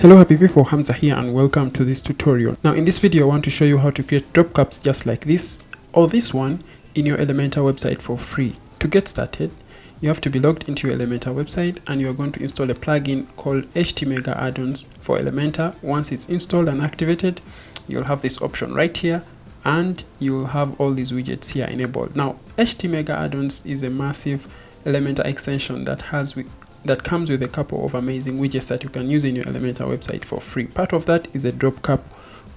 Hello happy people, Hamza here and welcome to this tutorial. Now in this video I want to show you how to create drop caps just like this or this one in your Elementor website for free. To get started, you have to be logged into your Elementor website and you are going to install a plugin called HTMega Addons for Elementor. Once it's installed and activated, you'll have this option right here and you'll have all these widgets here enabled. Now HTMega Addons is a massive Elementor extension that comes with a couple of amazing widgets that you can use in your Elementor website for free. Part of that is a drop cap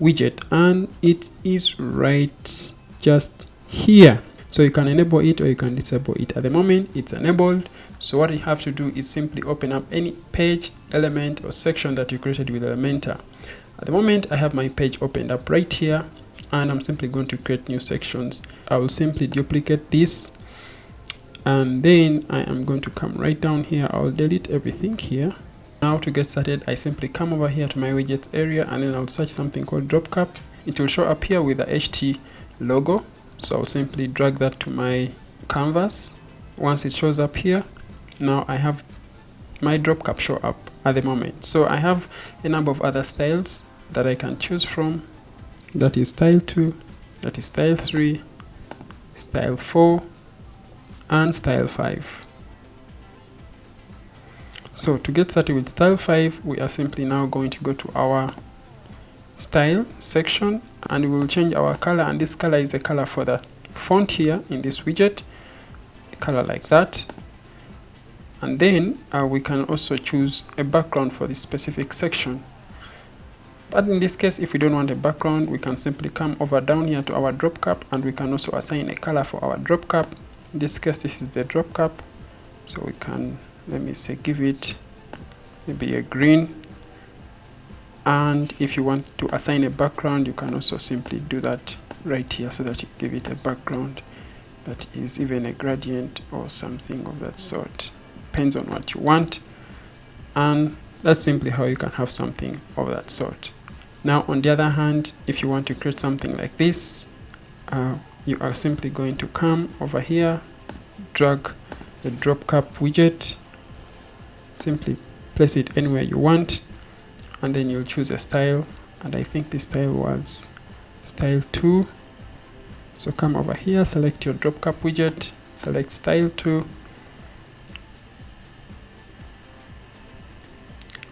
widget and it is right just here. So you can enable it or you can disable it. At the moment it's enabled. So what you have to do is simply open up any page, element or section that you created with Elementor. At the moment I have my page opened up right here and I'm simply going to create new sections. I will simply duplicate this. And then I am going to come right down here. I'll delete everything here. Now to get started, I simply come over here to my widgets area and then I'll search something called drop cap. It will show up here with the HT logo. So I'll simply drag that to my canvas. Once it shows up here, now I have my drop cap show up at the moment. So I have a number of other styles that I can choose from. That is style 2, that is style 3, style 4, and style 5. So to get started with style 5, we are simply now going to go to our style section and we will change our color, and this color is the color for the font here in this widget, a color like that. And then we can also choose a background for this specific section. But in this case, if we don't want a background, we can simply come over down here to our drop cap and we can also assign a color for our drop cap. In this case, this is the drop cap, so we can, let me say, give it maybe a green. And if you want to assign a background, you can also simply do that right here so that you give it a background that is even a gradient or something of that sort. Depends on what you want, and that's simply how you can have something of that sort. Now on the other hand, if you want to create something like this, you are simply going to come over here, drag the drop cap widget, simply place it anywhere you want, and then you'll choose a style, and I think this style was style 2. So come over here, select your drop cap widget, select style 2,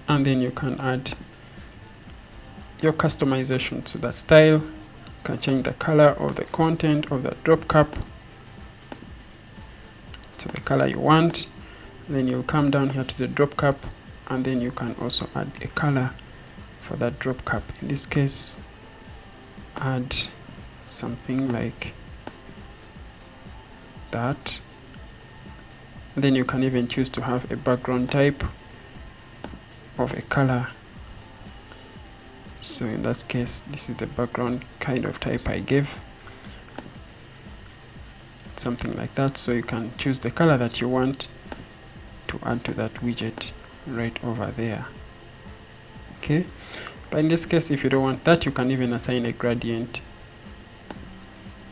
and then you can add your customization to that style. You can change the color or the content of the drop cap to the color you want. Then you'll come down here to the drop cap and then you can also add a color for that drop cap. In this case, add something like that. And then you can even choose to have a background type of a color. So in that case, this is the background kind of type I gave, something like that. So you can choose the color that you want to add to that widget right over there. Okay, but in this case, if you don't want that, you can even assign a gradient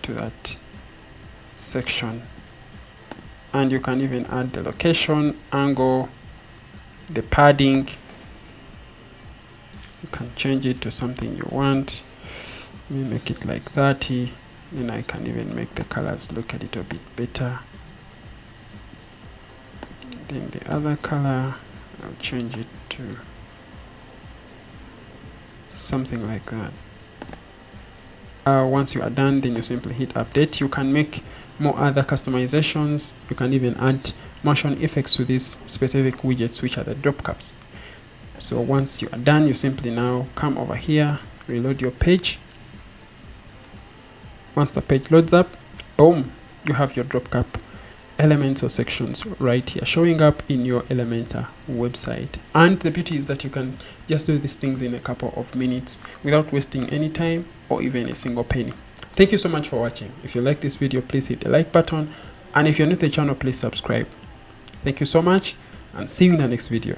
to that section, and you can even add the location, angle, the padding. You can change it to something you want. Let me make it like 30. Then I can even make the colors look a little bit better. Then the other color, I'll change it to something like that. Once you are done, then you simply hit update. You can make more other customizations. You can even add motion effects to these specific widgets, which are the drop caps. So once you are done, you simply now come over here, reload your page. Once the page loads up, boom, you have your drop cap elements or sections right here showing up in your Elementor website. And the beauty is that you can just do these things in a couple of minutes without wasting any time or even a single penny. Thank you so much for watching. If you like this video, please hit the like button, and if you're new to the channel, please subscribe. Thank you so much and see you in the next video.